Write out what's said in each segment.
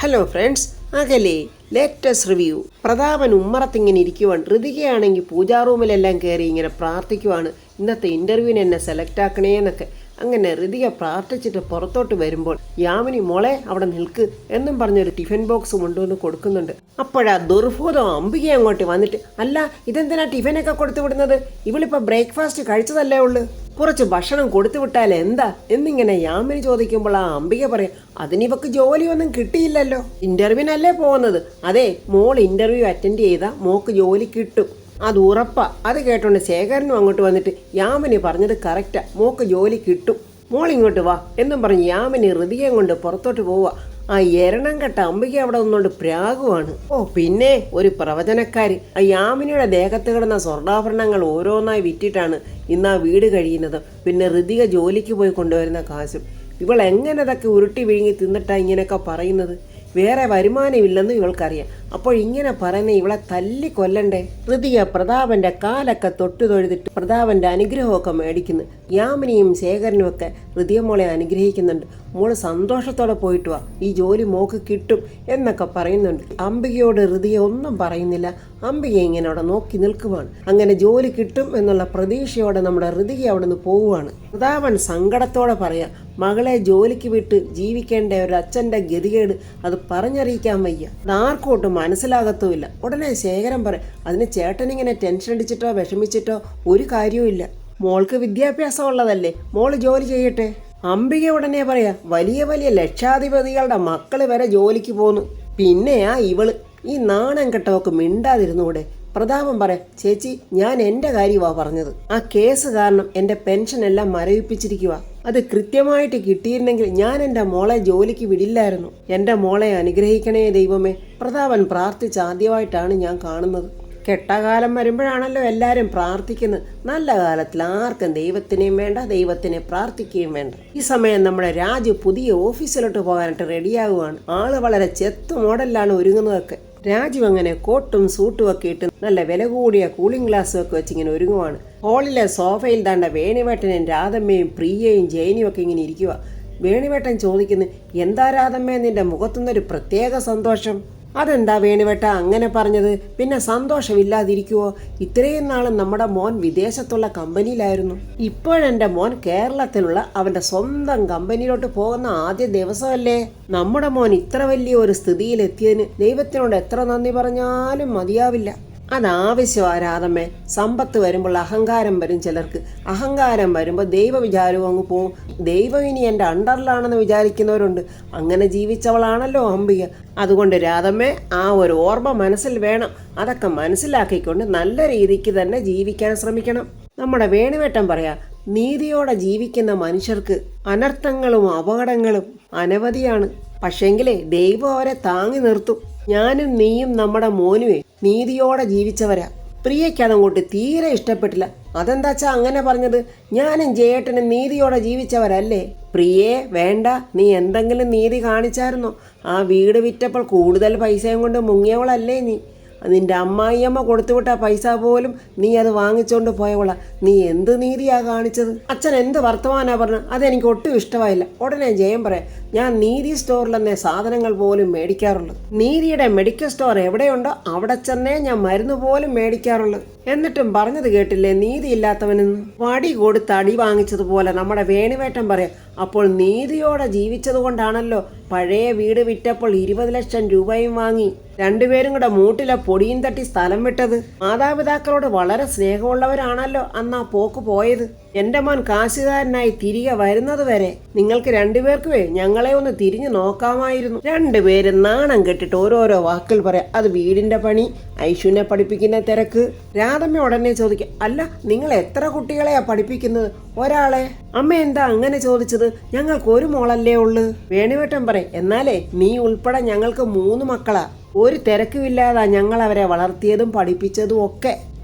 Hello friends, അകലെ latest review. Prathapan ഉമ്മറത്തിങ്ങനെ ഇരിക്കുവാൻ, ഋതികയാണെങ്കിൽ പൂജാ റൂമിലെല്ലാം കയറി ഇങ്ങനെ പ്രാർത്ഥിക്കുവാണ്, ഇന്നത്തെ ഇൻ്റർവ്യൂവിന് എന്നെ സെലക്ട് ആക്കണേന്നൊക്കെ. അങ്ങനെ ഋതിക പ്രാർത്ഥിച്ചിട്ട് പുറത്തോട്ട് വരുമ്പോൾ യാമിനി മോളെ അവിടെ നിൽക്ക് എന്നും പറഞ്ഞൊരു ടിഫിൻ ബോക്സ് കൊണ്ടുവന്ന് കൊടുക്കുന്നുണ്ട്. അപ്പോഴാ ദുർഭൂതം അംബിക അങ്ങോട്ട് വന്നിട്ട്, അല്ല ഇതെന്തിനാ ടിഫിനൊക്കെ കൊടുത്തു വിടുന്നത്? ഇവളിപ്പോൾ ബ്രേക്ക്ഫാസ്റ്റ് കഴിച്ചതല്ലേ ഉള്ളു, കുറച്ച് ഭക്ഷണം കൊടുത്തു വിട്ടാൽ എന്താ എന്നിങ്ങനെ യാമിനി ചോദിക്കുമ്പോൾ ആ അംബിക പറയും, അതിനിവക്ക് ജോലിയൊന്നും കിട്ടിയില്ലല്ലോ, ഇന്റർവ്യൂവിനല്ലേ പോകുന്നത്. അതെ, മോൾ ഇന്റർവ്യൂ അറ്റൻഡ് ചെയ്താൽ മോക്ക് ജോലി കിട്ടും, അത് ഉറപ്പാ. അത് കേട്ടോണ്ട് ശേഖരനും അങ്ങോട്ട് വന്നിട്ട്, യാമിനി പറഞ്ഞത് കറക്റ്റാ, മോക്ക് ജോലി കിട്ടും, മോൾ ഇങ്ങോട്ട് വാ എന്നും പറഞ്ഞ് യാമിനി ഋതികയും കൊണ്ട് പുറത്തോട്ട് പോവുക. ആ എരണം കെട്ട അംബിക അവിടെ നിന്നുകൊണ്ട് പ്രാഗുവാണ്. പിന്നെ ഒരു പ്രവചനക്കാരി ആ യാമിനിയുടെ ദേഹത്ത് കിടന്ന സ്വർണ്ണാഭരണങ്ങൾ ഓരോന്നായി വിറ്റിട്ടാണ് ഇന്ന് ആ വീട് കഴിയുന്നത്. പിന്നെ ഋതിക ജോലിക്ക് പോയി കൊണ്ടുവരുന്ന കാശും. ഇവൾ എങ്ങനെ അതൊക്കെ ഉരുട്ടി വിഴുങ്ങി തിന്നിട്ടാ ഇങ്ങനെയൊക്കെ പറയുന്നത്? വേറെ വരുമാനമില്ലെന്ന് ഇവൾക്കറിയാം. അപ്പോൾ ഇങ്ങനെ പറയുന്ന ഇവളെ തല്ലി കൊല്ലണ്ടേ? ഋതിക പ്രതാപന്റെ കാലൊക്കെ തൊട്ടു തൊഴുതിട്ട് പ്രതാപന്റെ അനുഗ്രഹമൊക്കെ മേടിക്കുന്നു. യാമിനിയും ശേഖരനും ഒക്കെ ഋതിക മോളെ അനുഗ്രഹിക്കുന്നുണ്ട്. മോള് സന്തോഷത്തോടെ പോയിട്ട് വാ, ഈ ജോലി മോക്ക് കിട്ടും എന്നൊക്കെ പറയുന്നുണ്ട്. അംബികയോട് ഋതിക ഒന്നും പറയുന്നില്ല. അംബിക ഇങ്ങനെ അവിടെ നോക്കി നിൽക്കുവാണ്. അങ്ങനെ ജോലി കിട്ടും എന്നുള്ള പ്രതീക്ഷയോടെ നമ്മുടെ ഋതിക അവിടെ നിന്ന് പോവുകയാണ്. പ്രതാപൻ സങ്കടത്തോടെ പറയാം, മകളെ ജോലിക്ക് വിട്ട് ജീവിക്കേണ്ട ഒരു അച്ഛൻ്റെ ഗതികേട് അത് പറഞ്ഞറിയിക്കാൻ വയ്യ, ആർക്കോട്ടും മനസ്സിലാകത്തുമില്ല. ഉടനെ ശേഖരൻ പറയും, അതിന് ചേട്ടനിങ്ങനെ ടെൻഷൻ അടിച്ചിട്ടോ വിഷമിച്ചിട്ടോ ഒരു കാര്യവും ഇല്ല, മോൾക്ക് വിദ്യാഭ്യാസം ഉള്ളതല്ലേ, മോള് ജോലി ചെയ്യട്ടെ. അംബിക ഉടനെ പറയാ, വലിയ വലിയ ലക്ഷാധിപതികളുടെ മക്കള് വരെ ജോലിക്ക് പോന്നു, പിന്നെയാ ഇവള്, ഈ നാണം കെട്ടവർക്ക് മിണ്ടാതിരുന്നൂടെ? പ്രതാപൻ പറയാം, ചേച്ചി ഞാൻ എൻ്റെ കാര്യമാ പറഞ്ഞത്, ആ കേസ് കാരണം എൻ്റെ പെൻഷൻ എല്ലാം മരവിപ്പിച്ചിരിക്കുക, അത് കൃത്യമായിട്ട് കിട്ടിയിരുന്നെങ്കിൽ ഞാൻ എൻ്റെ മോളെ ജോലിക്ക് വിടില്ലായിരുന്നു. എൻ്റെ മോളെ അനുഗ്രഹിക്കണേ ദൈവമേ. പ്രതാപൻ പ്രാർത്ഥിച്ച് ആദ്യമായിട്ടാണ് ഞാൻ കാണുന്നത്. കെട്ടകാലം വരുമ്പോഴാണല്ലോ എല്ലാവരും പ്രാർത്ഥിക്കുന്നത്. നല്ല കാലത്തിൽ ആർക്കും ദൈവത്തിനെയും വേണ്ട, ദൈവത്തിനെ പ്രാർത്ഥിക്കുകയും വേണ്ട. ഈ സമയം നമ്മുടെ രാജു പുതിയ ഓഫീസിലോട്ട് പോകാനായിട്ട് റെഡിയാകുവാണ്. ആള് വളരെ ചെത്ത് മോഡലിലാണ് ഒരുങ്ങുന്നതൊക്കെ. രാജു അങ്ങനെ കോട്ടും സൂട്ടും ഒക്കെ ഇട്ട് നല്ല വില കൂടിയ കൂളിംഗ് ഗ്ലാസ്സും ഒക്കെ വെച്ചിങ്ങനെ ഒരുങ്ങുവാണ്. ഹാളിലെ സോഫയിൽ താണ്ട വേണിവേട്ടനും രാധമ്മയും പ്രിയയും ജയനിയും ഒക്കെ ഇങ്ങനെ ഇരിക്കുക. വേണിവേട്ടൻ ചോദിക്കുന്നു, എന്താ രാധമ്മേ നിന്റെ മുഖത്തുനിന്നൊരു പ്രത്യേക സന്തോഷം? അതെന്താ വേണിവേട്ട അങ്ങനെ പറഞ്ഞത്? പിന്നെ സന്തോഷമില്ലാതിരിക്കുവോ? ഇത്രയും നാളും നമ്മുടെ മോൻ വിദേശത്തുള്ള കമ്പനിയിലായിരുന്നു, ഇപ്പോഴെൻ്റെ മോൻ കേരളത്തിലുള്ള അവൻ്റെ സ്വന്തം കമ്പനിയിലോട്ട് പോകുന്ന ആദ്യ ദിവസമല്ലേ. നമ്മുടെ മോൻ ഇത്ര വലിയ ഒരു സ്ഥിതിയിലെത്തിയതിന് ദൈവത്തിനോട് എത്ര നന്ദി പറഞ്ഞാലും മതിയാവില്ല. അതാവശ്യമാ രാധമ്മേ. സമ്പത്ത് വരുമ്പോൾ അഹങ്കാരം വരും ചിലർക്ക്, അഹങ്കാരം വരുമ്പോൾ ദൈവവിചാരവും അങ്ങ് പോവും. ദൈവം ഇനി എൻ്റെ അണ്ടറിലാണെന്ന് വിചാരിക്കുന്നവരുണ്ട്. അങ്ങനെ ജീവിച്ചവളാണല്ലോ അംബിക. അതുകൊണ്ട് രാധമ്മേ, ആ ഒരു ഓർമ്മ മനസ്സിൽ വേണം. അതൊക്കെ മനസ്സിലാക്കിക്കൊണ്ട് നല്ല രീതിക്ക് തന്നെ ജീവിക്കാൻ ശ്രമിക്കണം. നമ്മുടെ വേണിവേട്ടൻ പറയാ, നീതിയോടെ ജീവിക്കുന്ന മനുഷ്യർക്ക് അനർത്ഥങ്ങളും അപകടങ്ങളും അനവധിയാണ്, പക്ഷെങ്കിലേ ദൈവം അവരെ താങ്ങി നിർത്തും. ഞാനും നീയും നമ്മുടെ മോനുവേ നീതിയോടെ ജീവിച്ചവരാ. പ്രിയയ്ക്ക് അതങ്ങോട്ട് തീരെ ഇഷ്ടപ്പെട്ടില്ല. അതെന്താച്ചാ അങ്ങനെ പറഞ്ഞത്? ഞാനും ജയേട്ടനും നീതിയോടെ ജീവിച്ചവരല്ലേ. പ്രിയേ വേണ്ട, നീ എന്തെങ്കിലും നീതി കാണിച്ചായിരുന്നോ? ആ വീട് വിറ്റപ്പോൾ കൂടുതൽ പൈസയും കൊണ്ട് മുങ്ങിയവളല്ലേ നീ? നിന്റെ അമ്മായിയമ്മ കൊടുത്തുവിട്ട പൈസ പോലും നീ അത് വാങ്ങിച്ചോണ്ട് പോയവളാ. നീ എന്ത് നീതിയാ കാണിച്ചത്? അച്ഛൻ എന്ത് വർത്തമാനാ പറഞ്ഞു? അതെനിക്ക് ഒട്ടും ഇഷ്ടമായില്ല. ഉടനെ ജയം പറയാം, ഞാൻ നീതി സ്റ്റോറിലെന്നേ സാധനങ്ങൾ പോലും മേടിക്കാറുള്ളൂ. നീതിയുടെ മെഡിക്കൽ സ്റ്റോർ എവിടെയുണ്ടോ അവിടെ ചെന്നേ ഞാൻ മരുന്ന് പോലും മേടിക്കാറുള്ളൂ. എന്നിട്ടും പറഞ്ഞത് കേട്ടില്ലേ നീതി ഇല്ലാത്തവനെന്ന്? വടി കൊടുത്ത് അടി വാങ്ങിച്ചതുപോലെ നമ്മുടെ വേണിവേട്ടൻ പറയാം, അപ്പോൾ നീതിയോടെ ജീവിച്ചത് കൊണ്ടാണല്ലോ പഴയ വീട് വിറ്റപ്പോൾ 20 ലക്ഷം രൂപയും വാങ്ങി രണ്ടുപേരും കൂടെ മൂട്ടിലെ പൊടിയും തട്ടി സ്ഥലം വിട്ടത്. മാതാപിതാക്കളോട് വളരെ സ്നേഹമുള്ളവരാണല്ലോ അന്നാ പോക്ക് പോയത്. എൻ്റെ മോൻ കാശുകാരനായി തിരികെ വരുന്നത് വരെ നിങ്ങൾക്ക് രണ്ടുപേർക്കുമേ ഞങ്ങളെ ഒന്ന് തിരിഞ്ഞു നോക്കാമായിരുന്നു. രണ്ടുപേരും നാണം കെട്ടിട്ട് ഓരോരോ വാക്കുകൾ പറയാം. അത് വീടിൻ്റെ പണി, ഐശുവിനെ പഠിപ്പിക്കുന്ന തിരക്ക്. രാധമ്മ ഉടനെ ചോദിക്കുക, അല്ല നിങ്ങൾ എത്ര കുട്ടികളെയാ പഠിപ്പിക്കുന്നത്? ഒരാളെ. അമ്മ എന്താ അങ്ങനെ ചോദിച്ചത്? ഞങ്ങൾക്ക് ഒരു മോളല്ലേ ഉള്ളു. വേണിവേട്ടൻ പറയും, എന്നാലേ നീ ഉൾപ്പെടെ ഞങ്ങൾക്ക് 3 മക്കളാ. ഒരു തിരക്കുമില്ലാതാ ഞങ്ങൾ അവരെ വളർത്തിയതും പഠിപ്പിച്ചതും ഒക്കെ.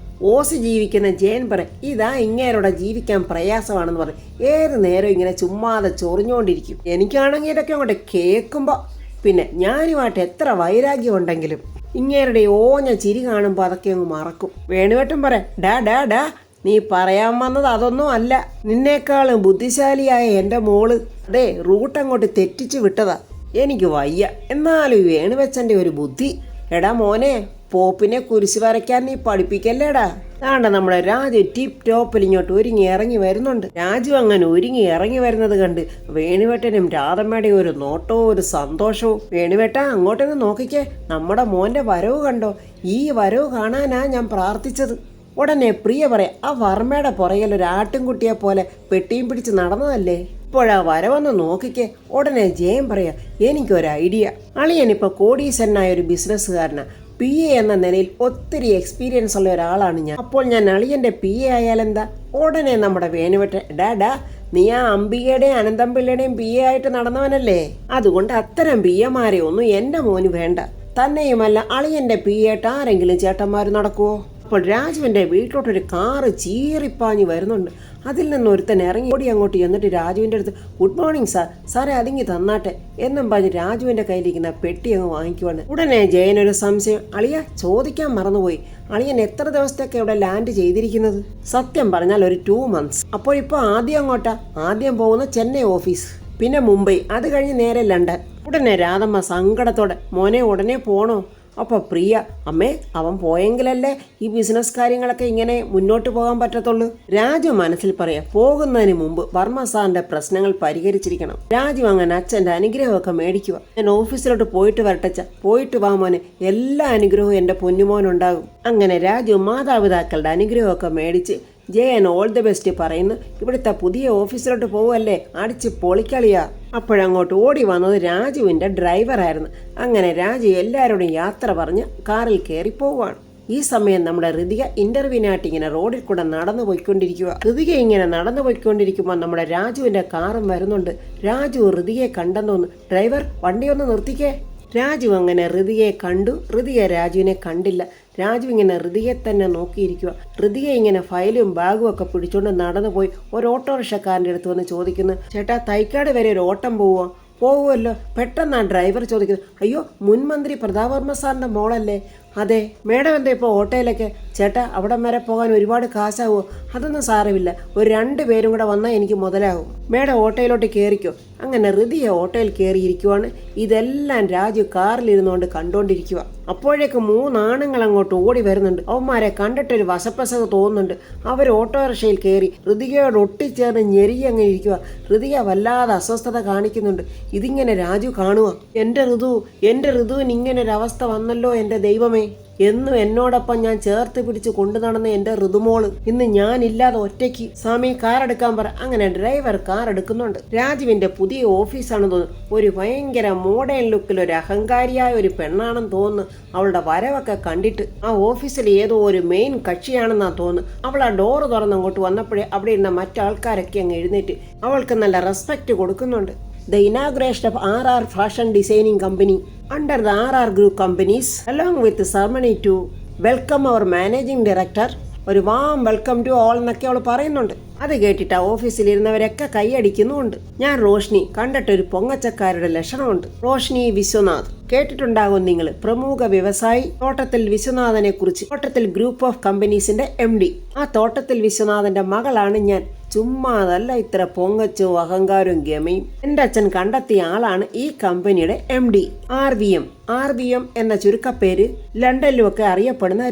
ഓസി ജീവിക്കുന്ന ജയൻ പറയും, ഇതാ ഇങ്ങേരോടെ ജീവിക്കാൻ പ്രയാസമാണെന്ന് പറയും. ഏത് നേരം ഇങ്ങനെ ചുമ്മാതെ ചൊറിഞ്ഞുകൊണ്ടിരിക്കും. എനിക്കാണെങ്കിൽ ഇതൊക്കെ അങ്ങോട്ട് കേൾക്കുമ്പോൾ പിന്നെ ഞാനുമായിട്ട് എത്ര വൈരാഗ്യം ഉണ്ടെങ്കിലും ഇങ്ങേരുടെ ഓഞ്ഞ ചിരി കാണുമ്പോൾ അതൊക്കെ അങ്ങ് മറക്കും. വേണുവേട്ടൻ പറയാം, ഡാ ഡാ ഡാ നീ പറയാൻ വന്നത് അതൊന്നും അല്ല. നിന്നേക്കാളും ബുദ്ധിശാലിയായ എൻ്റെ മോള് അതെ റൂട്ട് അങ്ങോട്ട് തെറ്റിച്ചു വിട്ടതാ. എനിക്ക് വയ്യ. എന്നാലും വേണുവെച്ചൻ്റെ ഒരു ബുദ്ധി. എടാ മോനെ, പോപ്പിനെ കുരിശ് വരയ്ക്കാൻ നീ പഠിപ്പിക്കല്ലേടാ. താണ്ട നമ്മുടെ രാജു ടിപ്പ് ടോപ്പിൽ ഇങ്ങോട്ട് ഒരുങ്ങി ഇറങ്ങി വരുന്നുണ്ട്. രാജു അങ്ങനെ ഒരുങ്ങി ഇറങ്ങി വരുന്നത് കണ്ട് വേണുവേട്ടനും രാധമ്മയുടെയും ഒരു നോട്ടവും ഒരു സന്തോഷവും. വേണുവേട്ട, അങ്ങോട്ടൊന്ന് നോക്കിക്കേ, നമ്മുടെ മോന്റെ വരവ് കണ്ടോ? ഈ വരവ് കാണാനാ ഞാൻ പ്രാർത്ഥിച്ചത്. ഉടനെ പ്രിയ പറയാം, ആ വർമ്മയുടെ പുറകിൽ ഒരു ആട്ടിൻകുട്ടിയെ പോലെ പെട്ടിയും പിടിച്ച് നടന്നതല്ലേ? ഇപ്പോഴാ വരവൊന്ന് നോക്കിക്കേ. ഉടനെ ജയം പറയാ, എനിക്കൊരു ഐഡിയ. അളിയനിപ്പോൾ കോടീശ്വരനായ ഒരു ബിസിനസ്സുകാരനാ. PA എന്ന നിലയിൽ ഒത്തിരി എക്സ്പീരിയൻസ് ഉള്ള ഒരാളാണ് ഞാൻ. അപ്പോൾ ഞാൻ അളിയൻ്റെ PA ആയാലെന്താ? ഉടനെ നമ്മുടെ വേണുവേട്ടൻ, ഡാ നീ ആ അംബികയുടെയും അനന്തമ്പിള്ളയുടെയും PA ആയിട്ട് നടന്നവനല്ലേ? അതുകൊണ്ട് അത്തരം PA ഒന്നും എൻ്റെ മോന് വേണ്ട. തന്നെയുമല്ല, അളിയൻ്റെ PA ആയിട്ട് ആരെങ്കിലും ചേട്ടന്മാർ നടക്കുവോ? അപ്പോൾ രാജുവിൻ്റെ വീട്ടിലോട്ടൊരു കാറ് ചീറിപ്പാഞ്ഞ് വരുന്നുണ്ട്. അതിൽ നിന്ന് ഒരുത്തൻ ഇറങ്ങി ഓടി അങ്ങോട്ട് ചെന്നിട്ട് രാജുവിൻ്റെ അടുത്ത്, ഗുഡ് മോർണിംഗ് സാർ, സാറേ അതിങ്ങി തന്നാട്ടെ എന്നും പറഞ്ഞ് രാജുവിൻ്റെ കയ്യിലിരിക്കുന്ന പെട്ടി അങ്ങ് വാങ്ങിക്കുവാണ്. ഉടനെ ജയനൊരു സംശയം, അളിയ ചോദിക്കാൻ മറന്നുപോയി, അളിയൻ എത്ര ദിവസത്തേക്ക് ഇവിടെ ലാൻഡ് ചെയ്തിരിക്കുന്നത്? സത്യം പറഞ്ഞാൽ ഒരു 2 months. അപ്പോൾ ഇപ്പോൾ ആദ്യം അങ്ങോട്ടാ? ആദ്യം പോകുന്ന ചെന്നൈ ഓഫീസ്, പിന്നെ മുംബൈ, അത് കഴിഞ്ഞ് നേരെ ലണ്ടൻ. ഉടനെ രാധമ്മ സങ്കടത്തോടെ, മോനെ ഉടനെ പോണോ? അപ്പോൾ പ്രിയ, അമ്മേ അവൻ പോയെങ്കിലല്ലേ ഈ ബിസിനസ് കാര്യങ്ങളൊക്കെ ഇങ്ങനെ മുന്നോട്ട് പോകാൻ പറ്റത്തുള്ളൂ. രാജു മനസ്സിൽ പറയാം, പോകുന്നതിന് മുമ്പ് വർമ്മ സാറിന്റെ പ്രശ്നങ്ങൾ പരിഹരിച്ചിരിക്കണം. രാജു അങ്ങനെ അച്ഛൻ്റെ അനുഗ്രഹമൊക്കെ മേടിക്കുക. ഞാൻ ഓഫീസിലോട്ട് പോയിട്ട് വരട്ടച്ച, പോയിട്ട് വാ മോനെ, എല്ലാ അനുഗ്രഹവും എൻ്റെ പൊന്നുമോനുണ്ടാകും. അങ്ങനെ രാജു മാതാപിതാക്കളുടെ അനുഗ്രഹമൊക്കെ മേടിച്ച് ജയൻ ഓൾ ദി ബെസ്റ്റ് പറയുന്നു. ഇവിടുത്തെ പുതിയ ഓഫീസിലോട്ട് പോവല്ലേ, അടിച്ച് പൊളിക്കളിയാ. അപ്പോഴങ്ങോട്ട് ഓടി വന്നത് രാജുവിൻ്റെ ഡ്രൈവറായിരുന്നു. അങ്ങനെ രാജു എല്ലാവരോടും യാത്ര പറഞ്ഞ് കാറിൽ കയറി പോവുകയാണ്. ഈ സമയം നമ്മുടെ ഋതിക ഇന്റർവ്യൂവിനായിട്ട് ഇങ്ങനെ റോഡിൽ കൂടെ നടന്നു പോയിക്കൊണ്ടിരിക്കുക. ഋതിക ഇങ്ങനെ നടന്നു പോയിക്കൊണ്ടിരിക്കുമ്പോൾ നമ്മുടെ രാജുവിൻ്റെ കാറും വരുന്നുണ്ട്. രാജു ഋതികയെ കണ്ടെന്ന്, ഡ്രൈവർ വണ്ടി ഒന്ന് നിർത്തിക്കേ. രാജു അങ്ങനെ ഋതികയെ കണ്ടു. ഋതിക രാജുവിനെ കണ്ടില്ല. രാജു ഇങ്ങനെ ഋതികയെ തന്നെ നോക്കിയിരിക്കുക. ഋതിക ഇങ്ങനെ ഫയലും ബാഗും ഒക്കെ പിടിച്ചുകൊണ്ട് നടന്നു പോയി ഒരു ഓട്ടോറിക്ഷക്കാരൻ്റെ അടുത്ത് വന്ന് ചോദിക്കുന്നു, ചേട്ടാ തൈക്കാട് വരെ ഒരു ഓട്ടം പോകുമല്ലോ? പെട്ടെന്നാണ് ഡ്രൈവർ ചോദിക്കുന്നത്, അയ്യോ മുൻമന്ത്രി പ്രതാപവർമ്മ സാറിൻ്റെ മോളല്ലേ? അതെ. മേഡം എന്താ ഇപ്പോൾ ഓട്ടോയിലൊക്കെ? ചേട്ടാ അവിടം വരെ പോകാൻ ഒരുപാട് കാശാവുമോ? അതൊന്നും സാരമില്ല, ഒരു 2 പേരും കൂടെ വന്നാൽ എനിക്ക് മുതലാകും. മേഡം ഓട്ടോയിലോട്ട് കയറിക്കോ. അങ്ങനെ ഋതിയെ ഓട്ടോയിൽ കയറിയിരിക്കുവാണ്. ഇതെല്ലാം രാജു കാറിലിരുന്നുകൊണ്ട് കണ്ടുകൊണ്ടിരിക്കുക. അപ്പോഴേക്ക് 3 ആണുങ്ങൾ അങ്ങോട്ട് ഓടി വരുന്നുണ്ട്. അവന്മാരെ കണ്ടിട്ടൊരു വശപ്പസക തോന്നുന്നുണ്ട്. അവർ ഓട്ടോറിക്ഷയിൽ കയറി ഋതികയോട് ഒട്ടിച്ചേർന്ന് ഞെരുകി അങ്ങനെ ഇരിക്കുക. ഋതിക വല്ലാതെ അസ്വസ്ഥത കാണിക്കുന്നുണ്ട്. ഇതിങ്ങനെ രാജു കാണുക. എൻ്റെ ഋതുവിന് ഇങ്ങനൊരവസ്ഥ വന്നല്ലോ എൻ്റെ ദൈവമേ. എന്നും എന്നോടൊപ്പം ഞാൻ ചേർത്ത് പിടിച്ച് കൊണ്ടു നടന്ന എൻ്റെ ഋതുമോള് ഇന്ന് ഞാനില്ലാതെ ഒറ്റയ്ക്ക്. സ്വാമി കാർ എടുക്കാൻ പറ. അങ്ങനെ ഡ്രൈവർ കാർ എടുക്കുന്നുണ്ട്. രാജുവിൻ്റെ പുതിയ ഓഫീസാണെന്ന് തോന്നുന്നു. ഒരു ഭയങ്കര മോഡേൺ ലുക്കിൽ ഒരു അഹങ്കാരിയായ ഒരു പെണ്ണാണെന്ന് തോന്നുന്നു. അവളുടെ വരവൊക്കെ കണ്ടിട്ട് ആ ഓഫീസിൽ ഏതോ ഒരു മെയിൻ കക്ഷിയാണെന്നാണ് തോന്നുന്നു. അവൾ ആ ഡോറ് തുറന്ന് അങ്ങോട്ട് വന്നപ്പോഴേ അവിടെ ഇരുന്ന മറ്റാൾക്കാരൊക്കെ അങ്ങ് എഴുന്നേറ്റ് അവൾക്ക് നല്ല റെസ്പെക്റ്റ് കൊടുക്കുന്നുണ്ട്. The inauguration of RR Fashion Designing Company under the RR Group Companies along with the ceremony to welcome our managing director. ഒരു വാം വെൽക്കം ടു ഓൾ എന്നൊക്കെ അവൾ പറയുന്നുണ്ട്. അത് കേട്ടിട്ട് ആ ഓഫീസിലിരുന്നവരൊക്കെ കൈയടിക്കുന്നുമുണ്ട്. ഞാൻ റോഷ്നി, കണ്ടിട്ടൊരു പൊങ്ങച്ചക്കാരുടെ ലക്ഷണമുണ്ട്. റോഷ്നി വിശ്വനാഥ് കേട്ടിട്ടുണ്ടാകും നിങ്ങൾ, പ്രമുഖ വ്യവസായി തോട്ടത്തിൽ വിശ്വനാഥനെ കുറിച്ച്. തോട്ടത്തിൽ ഗ്രൂപ്പ് ഓഫ് കമ്പനീസിന്റെ MD. ആ തോട്ടത്തിൽ വിശ്വനാഥന്റെ മകളാണ് ഞാൻ. ചുമ്മാതല്ല ഇത്ര പൊങ്ങച്ചവും അഹങ്കാരവും ഗമയും. എൻ്റെ അച്ഛൻ കണ്ടെത്തിയ ആളാണ് ഈ കമ്പനിയുടെ MD. RVM എന്ന ചുരുക്കപ്പേര് ലണ്ടനിലുമൊക്കെ അറിയപ്പെടുന്ന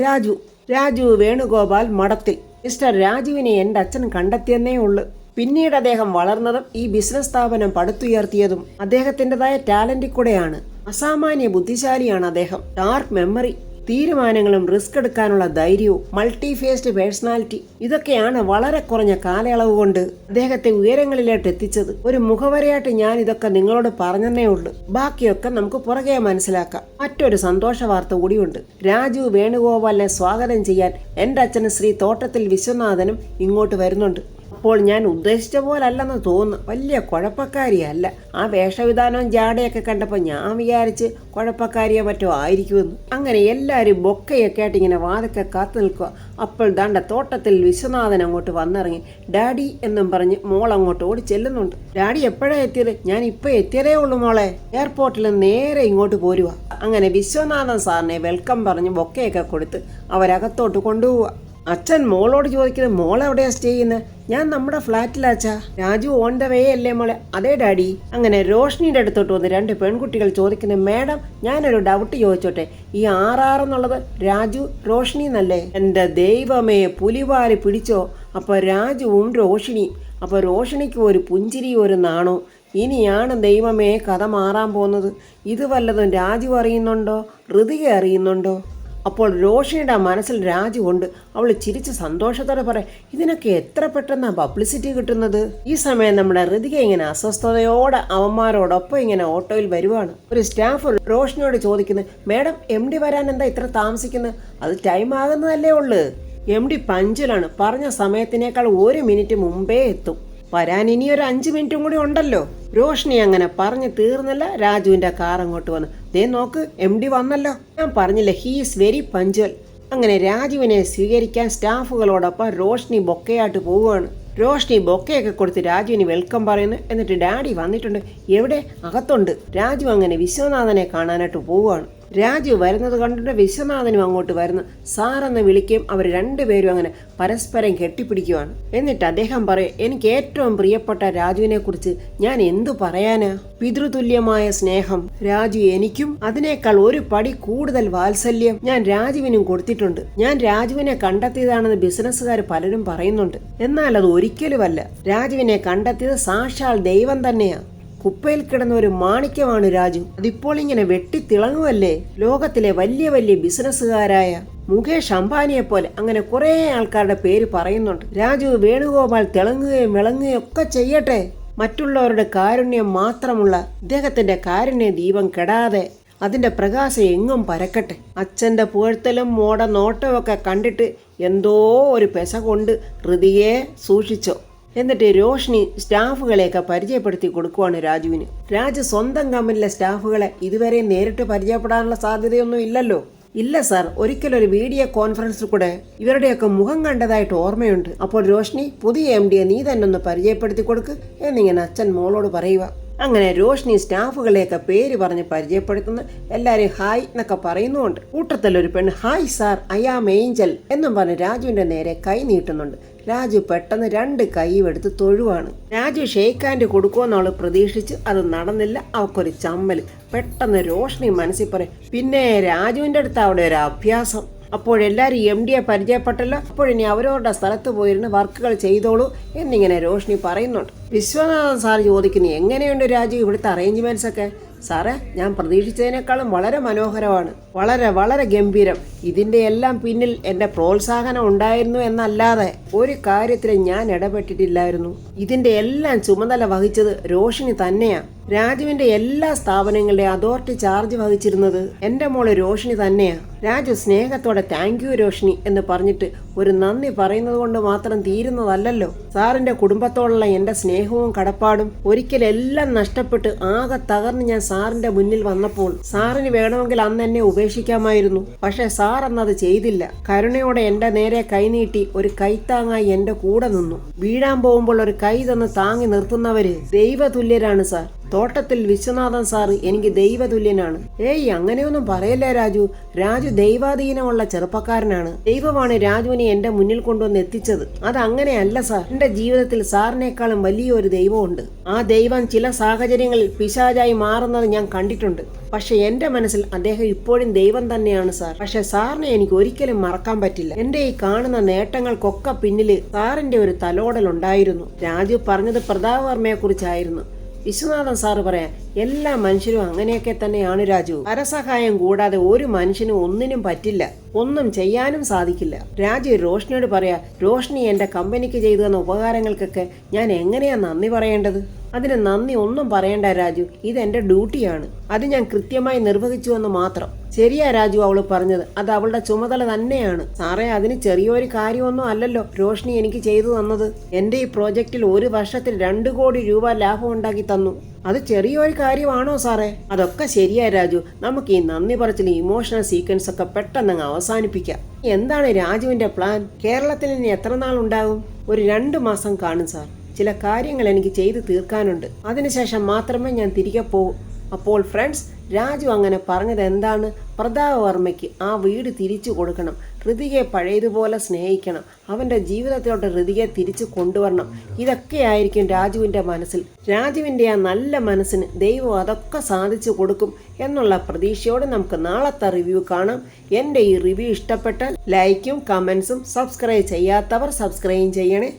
രാജു വേണുഗോപാൽ മഠത്തിൽ. മിസ്റ്റർ രാജുവിനെ എൻ്റെ അച്ഛൻ കണ്ടെത്തിയെന്നേ ഉള്ളു. പിന്നീട് അദ്ദേഹം വളർന്നതും ഈ ബിസിനസ് സ്ഥാപനം പടുത്തുയർത്തിയതും അദ്ദേഹത്തിൻ്റെതായ ടാലന്റിൽ കൂടെയാണ്. അസാമാന്യ ബുദ്ധിശാലിയാണ് അദ്ദേഹം. ഷാർപ്പ് മെമ്മറി, തീരുമാനങ്ങളും റിസ്ക് എടുക്കാനുള്ള ധൈര്യവും മൾട്ടി ഫേസ്ഡ് പേഴ്സണാലിറ്റി, ഇതൊക്കെയാണ് വളരെ കുറഞ്ഞ കാലയളവ് കൊണ്ട് അദ്ദേഹത്തെ ഉയരങ്ങളിലോട്ട് എത്തിച്ചത്. ഒരു മുഖവരയായിട്ട് ഞാൻ ഇതൊക്കെ നിങ്ങളോട് പറഞ്ഞതേ ഉള്ളൂ. ബാക്കിയൊക്കെ നമുക്ക് പുറകെ മനസ്സിലാക്കാം. മറ്റൊരു സന്തോഷ വാർത്ത കൂടിയുണ്ട്. രാജു വേണുഗോപാലിനെ സ്വാഗതം ചെയ്യാൻ എൻ്റെ അച്ഛന് ശ്രീ തോട്ടത്തിൽ വിശ്വനാഥനും ഇങ്ങോട്ട് വരുന്നുണ്ട്. അപ്പോൾ ഞാൻ ഉദ്ദേശിച്ച പോലല്ലെന്ന് തോന്നുന്നു. വലിയ കുഴപ്പക്കാരിയല്ല. ആ വേഷവിധാനവും ജാടയൊക്കെ കണ്ടപ്പോൾ ഞാൻ വിചാരിച്ച് കുഴപ്പക്കാരിയോ മറ്റോ ആയിരിക്കുമെന്ന്. അങ്ങനെ എല്ലാവരും ബൊക്കയൊക്കെ ആയിട്ട് ഇങ്ങനെ വാതൊക്കെ കാത്തു നിൽക്കുക. അപ്പോൾ ദാണ്ട തോട്ടത്തിൽ വിശ്വനാഥൻ അങ്ങോട്ട് വന്നിറങ്ങി. ഡാഡി എന്നും പറഞ്ഞ് മോൾ അങ്ങോട്ട് ഓടി ചെല്ലുന്നുണ്ട്. ഡാഡി എപ്പോഴാണ് എത്തിയത്? ഞാൻ ഇപ്പോൾ എത്തിയതേ ഉള്ളൂ മോളെ. എയർപോർട്ടിൽ നേരെ ഇങ്ങോട്ട് പോരുക. അങ്ങനെ വിശ്വനാഥൻ സാറിനെ വെൽക്കം പറഞ്ഞ് ബൊക്കയൊക്കെ കൊടുത്ത് അവരകത്തോട്ട് കൊണ്ടുപോവുക. അച്ഛൻ മോളോട് ചോദിക്കുന്നത് മോൾ എവിടെയാ സ്റ്റേ ചെയ്യുന്നത്? ഞാൻ നമ്മുടെ ഫ്ലാറ്റിലാച്ചാ. രാജു ഓൺ ദ വേ അല്ലേ മോളെ? അതേ ഡാഡി. അങ്ങനെ റോഷ്നിയുടെ അടുത്തോട്ട് വന്ന് രണ്ട് പെൺകുട്ടികൾ ചോദിക്കുന്നത്, മേഡം ഞാനൊരു ഡൗട്ട് ചോദിച്ചോട്ടെ, ഈ എന്നുള്ളത് രാജു റോഷ്നി എന്നല്ലേ? എൻ്റെ ദൈവമേ, പുലിവാരി പിടിച്ചോ. അപ്പോൾ രാജുവും റോഷിനി, അപ്പോൾ റോഷിനിക്ക് ഒരു പുഞ്ചിരി ഒരു നാണോ. ഇനിയാണ് ദൈവമേ കഥ മാറാൻ പോകുന്നത്. ഇത് വല്ലതും രാജു അറിയുന്നുണ്ടോ, ഋതിക അറിയുന്നുണ്ടോ? അപ്പോൾ റോഷിനിയുടെ മനസ്സിൽ രാജുവുണ്ട്. അവൾ ചിരിച്ച് സന്തോഷത്തോടെ പറയാം, ഇതിനൊക്കെ എത്ര പെട്ടെന്നാണ് പബ്ലിസിറ്റി കിട്ടുന്നത്. ഈ സമയം നമ്മുടെ ഋതിക ഇങ്ങനെ അസ്വസ്ഥതയോടെ അവന്മാരോടൊപ്പം ഇങ്ങനെ ഓട്ടോയിൽ വരുവാണ്. ഒരു സ്റ്റാഫ് റോഷിനിയോട് ചോദിക്കുന്നത്, മേഡം MD വരാൻ എന്താ ഇത്ര താമസിക്കുന്നത്? അത് ടൈം ആകുന്നതല്ലേ ഉള്ളു. MD പഞ്ചലാണ്, പറഞ്ഞ സമയത്തിനേക്കാൾ 1 മിനിറ്റ് മുമ്പേ എത്തും. വരാൻ ഇനി ഒരു 5 മിനിറ്റും കൂടി ഉണ്ടല്ലോ. റോഷ്നി അങ്ങനെ പറഞ്ഞു തീർന്നില്ല, രാജുവിന്റെ കാർ അങ്ങോട്ട് വന്നു. ദേ നോക്ക്, MD വന്നല്ലോ. ഞാൻ പറഞ്ഞില്ല, ഹീ ഈസ് വെരി പഞ്ച്വൽ. അങ്ങനെ രാജുവിനെ സ്വീകരിക്കാൻ സ്റ്റാഫുകളോടൊപ്പം റോഷ്നി ബൊക്കയായിട്ട് പോവുകയാണ്. റോഷ്നി ബൊക്കയൊക്കെ കൊടുത്ത് രാജുവിന് വെൽക്കം പറയുന്നു. എന്നിട്ട് ഡാഡി വന്നിട്ടുണ്ട്. എവിടെ? അകത്തുണ്ട്. രാജു അങ്ങനെ വിശ്വനാഥനെ കാണാനായിട്ട് പോവുകയാണ്. രാജു വരുന്നത് കണ്ടിട്ട് വിശ്വനാഥനും അങ്ങോട്ട് വരുന്നു. സാറെന്ന് വിളിക്കുകയും അവർ രണ്ടുപേരും അങ്ങനെ പരസ്പരം കെട്ടിപ്പിടിക്കുവാണ്. എന്നിട്ട് അദ്ദേഹം പറയും, എനിക്ക് ഏറ്റവും പ്രിയപ്പെട്ട രാജുവിനെ കുറിച്ച് ഞാൻ എന്തു പറയാനാ? പിതൃതുല്യമായ സ്നേഹം രാജു എനിക്കും അതിനേക്കാൾ ഒരു പടി കൂടുതൽ വാത്സല്യം ഞാൻ രാജുവിനും കൊടുത്തിട്ടുണ്ട്. ഞാൻ രാജുവിനെ കണ്ടെത്തിയതാണെന്ന് ബിസിനസ്സുകാർ പലരും പറയുന്നുണ്ട്. എന്നാൽ അത് ഒരിക്കലുമല്ല. രാജുവിനെ കണ്ടെത്തിയത് സാക്ഷാൽ ദൈവം തന്നെയാ. കുപ്പയിൽ കിടന്ന ഒരു മാണിക്യമാണ് രാജു. അതിപ്പോൾ ഇങ്ങനെ വെട്ടിത്തിളങ്ങുമല്ലേ. ലോകത്തിലെ വലിയ വലിയ ബിസിനസ്സുകാരായ മുകേഷ് അംബാനിയെ പോലെ അങ്ങനെ കുറെ ആൾക്കാരുടെ പേര് പറയുന്നുണ്ട്. രാജു വേണുഗോപാൽ തിളങ്ങുകയും വിളങ്ങുകയും ഒക്കെ ചെയ്യട്ടെ. മറ്റുള്ളവരുടെ കാരുണ്യം മാത്രമുള്ള ഇദ്ദേഹത്തിന്റെ കാരുണ്യ ദീപം കെടാതെ അതിന്റെ പ്രകാശം എങ്ങും പരക്കട്ടെ. അച്ഛന്റെ പുകഴ്ത്തലും മോട നോട്ടവും ഒക്കെ കണ്ടിട്ട് എന്തോ ഒരു പെസ കൊണ്ട് ഋതിയെ സൂക്ഷിച്ചോ. എന്നിട്ട് റോഷ്നി സ്റ്റാഫുകളെയൊക്കെ പരിചയപ്പെടുത്തി കൊടുക്കുവാണ് രാജുവിന്. രാജു സ്വന്തം കമ്പനിയിലെ സ്റ്റാഫുകളെ ഇതുവരെ നേരിട്ട് പരിചയപ്പെടാനുള്ള സാധ്യതയൊന്നും ഇല്ലല്ലോ. ഇല്ല സാർ, ഒരിക്കലൊരു വീഡിയോ കോൺഫറൻസിൽ കൂടെ ഇവരുടെയൊക്കെ മുഖം കണ്ടതായിട്ട് ഓർമ്മയുണ്ട്. അപ്പോൾ റോഷ്നി, പുതിയ MDയെ നീ തന്നെ ഒന്ന് പരിചയപ്പെടുത്തി കൊടുക്ക് എന്നിങ്ങനെ അച്ഛൻ മോളോട് പറയുക. അങ്ങനെ റോഷ്നി സ്റ്റാഫുകളെയൊക്കെ പേര് പറഞ്ഞ് പരിചയപ്പെടുത്തുന്നു. എല്ലാവരും ഹായ് എന്നൊക്കെ പറയുന്നുണ്ട്. കൂട്ടത്തിലൊരു പെണ്ണ്, hi sir, I am Angel എന്നും പറഞ്ഞ് രാജുവിന്റെ നേരെ കൈ നീട്ടുന്നുണ്ട്. രാജു പെട്ടെന്ന് 2 കൈയും എടുത്ത് തൊഴുവാണ്. രാജു ഷെയ്ക്ക് ഹാൻഡ് കൊടുക്കുമെന്ന് അവള് പ്രതീക്ഷിച്ച് അത് നടന്നില്ല. അവക്കൊരു ചമ്മല്. പെട്ടെന്ന് റോഷ്നി മനസ്സിൽ പറയും, പിന്നെ രാജുവിന്റെ അടുത്ത് അവിടെ ഒരു അഭ്യാസം. അപ്പോഴെല്ലാവരും MDയെ പരിചയപ്പെട്ടല്ലോ, അപ്പോഴിനി അവരവരുടെ സ്ഥലത്ത് പോയിരുന്ന് വർക്കുകൾ ചെയ്തോളൂ എന്നിങ്ങനെ റോഷ്നി പറയുന്നുണ്ട്. വിശ്വനാഥൻ സാർ ചോദിക്കുന്നു, എങ്ങനെയുണ്ട് രാജു ഇവിടുത്തെ അറേഞ്ച്മെന്റ്സ് ഒക്കെ? സാറേ, ഞാൻ പ്രതീക്ഷിച്ചതിനേക്കാളും വളരെ മനോഹരമാണ്, വളരെ വളരെ ഗംഭീരം. ഇതിന്റെ എല്ലാം പിന്നിൽ എന്റെ പ്രോത്സാഹനം ഉണ്ടായിരുന്നു എന്നല്ലാതെ ഒരു കാര്യത്തിൽ ഞാൻ ഇടപെട്ടിട്ടില്ലായിരുന്നു. ഇതിന്റെ എല്ലാം ചുമതല വഹിച്ചത് റോഷിനി തന്നെയാ. രാജുവിന്റെ എല്ലാ സ്ഥാപനങ്ങളുടെ അതോറിറ്റി ചാർജ് വഹിച്ചിരുന്നത് എന്റെ മോള് റോഷിനി തന്നെയാ. രാജു സ്നേഹത്തോടെ താങ്ക് യു റോഷിനി എന്ന് പറഞ്ഞിട്ട് ഒരു നന്ദി പറയുന്നത് കൊണ്ട് മാത്രം തീരുന്നതല്ലല്ലോ. സാറിന്റെ കുടുംബത്തോടുള്ള എന്റെ സ്നേഹവും കടപ്പാടും ഒരിക്കലെല്ലാം നഷ്ടപ്പെട്ട് ആകെ തകർന്ന് ഞാൻ സാറിന്റെ മുന്നിൽ വന്നപ്പോൾ സാറിന് വേണമെങ്കിൽ അന്ന് എന്നെ ഉപേക്ഷിക്കാമായിരുന്നു. പക്ഷെ സാർ അന്നത് ചെയ്തില്ല. കരുണയോടെ എന്റെ നേരെ കൈനീട്ടി ഒരു കൈത്താങ്ങായി എന്റെ കൂടെ നിന്നു. വീഴാൻ പോകുമ്പോൾ ഒരു കൈ തന്ന് താങ്ങി നിർത്തുന്നവര് ദൈവതുല്യരാണ് സാർ. തോട്ടത്തിൽ വിശ്വനാഥൻ സാറ് എനിക്ക് ദൈവതുല്യനാണ്. ഏയ്, അങ്ങനെയൊന്നും പറയല്ലേ രാജു. രാജു ദൈവാധീനമുള്ള ചെറുപ്പക്കാരനാണ്. ദൈവമാണ് രാജുവിനെ എന്റെ മുന്നിൽ കൊണ്ടുവന്ന് എത്തിച്ചത്. അതങ്ങനെയല്ല സാർ. എന്റെ ജീവിതത്തിൽ സാറിനേക്കാളും വലിയൊരു ദൈവമുണ്ട്. ആ ദൈവം ചില സാഹചര്യങ്ങളിൽ പിശാചായി മാറുന്നത് ഞാൻ കണ്ടിട്ടുണ്ട്. പക്ഷെ എന്റെ മനസ്സിൽ അദ്ദേഹം ഇപ്പോഴും ദൈവം തന്നെയാണ് സാർ. പക്ഷെ സാറിനെ എനിക്ക് ഒരിക്കലും മറക്കാൻ പറ്റില്ല. എന്റെ ഈ കാണുന്ന നേട്ടങ്ങൾക്കൊക്കെ പിന്നില് സാറിന്റെ ഒരു തലോടൽ ഉണ്ടായിരുന്നു. രാജു പറഞ്ഞത് പ്രതാപ് വർമ്മയെ കുറിച്ചായിരുന്നു. വിശ്വനാഥൻ സാറ് പറയാൻ, എല്ലാ മനുഷ്യരും അങ്ങനെയൊക്കെ തന്നെയാണ് രാജു. പരസഹായം കൂടാതെ ഒരു മനുഷ്യനും ഒന്നിനും പറ്റില്ല, ഒന്നും ചെയ്യാനും സാധിക്കില്ല. രാജു റോഷ്നിയോട് പറയാ, റോഷ്നി എന്റെ കമ്പനിക്ക് ചെയ്തു തന്ന ഉപകാരങ്ങൾക്കൊക്കെ ഞാൻ എങ്ങനെയാ നന്ദി പറയേണ്ടത്? അതിന് നന്ദി ഒന്നും പറയണ്ട രാജു, ഇതെന്റെ ഡ്യൂട്ടിയാണ്. അത് ഞാൻ കൃത്യമായി നിർവഹിച്ചു എന്ന് മാത്രം. ശരിയാ രാജു അവള് പറഞ്ഞത്, അത് അവളുടെ ചുമതല തന്നെയാണ്. സാറേ, അതിന് ചെറിയൊരു കാര്യമൊന്നും അല്ലല്ലോ റോഷ്നി എനിക്ക് ചെയ്തു തന്നത്. എന്റെ ഈ പ്രോജക്റ്റിൽ 1 വർഷത്തിൽ 2 കോടി രൂപ ലാഭം ഉണ്ടാക്കി തന്നു. അത് ചെറിയൊരു കാര്യമാണോ സാറേ? അതൊക്കെ ശരിയാ രാജു. നമുക്ക് ഈ നന്ദി പറച്ചിൽ ഇമോഷണൽ സീക്വൻസ് ഒക്കെ പെട്ടെന്ന് അവസാനിപ്പിക്കാം. എന്താണ് രാജുവിന്റെ പ്ലാൻ? കേരളത്തിൽ ഇനി എത്ര നാൾ ഉണ്ടാകും? ഒരു 2 മാസം കാണും സാർ. ചില കാര്യങ്ങൾ എനിക്ക് ചെയ്തു തീർക്കാനുണ്ട്. അതിനുശേഷം മാത്രമേ ഞാൻ തിരികെ പോകൂ. അപ്പോൾ ഫ്രണ്ട്സ്, രാജു അങ്ങനെ പറഞ്ഞത് എന്താണ്? പ്രതാപവർമ്മയ്ക്ക് ആ വീട് തിരിച്ചു കൊടുക്കണം, ഋതികയെ പഴയതുപോലെ സ്നേഹിക്കണം, അവൻ്റെ ജീവിതത്തിലോട്ട് ഋതികയെ തിരിച്ചു കൊണ്ടുവരണം. ഇതൊക്കെയായിരിക്കും രാജുവിൻ്റെ മനസ്സിൽ. രാജുവിൻ്റെ ആ നല്ല മനസ്സിന് ദൈവം അതൊക്കെ സാധിച്ചു കൊടുക്കും എന്നുള്ള പ്രതീക്ഷയോടെ നമുക്ക് നാളത്തെ റിവ്യൂ കാണാം. എൻ്റെ ഈ റിവ്യൂ ഇഷ്ടപ്പെട്ടാൽ ലൈക്കും കമൻസും, സബ്സ്ക്രൈബ് ചെയ്യാത്തവർ സബ്സ്ക്രൈബ് ചെയ്യണേ.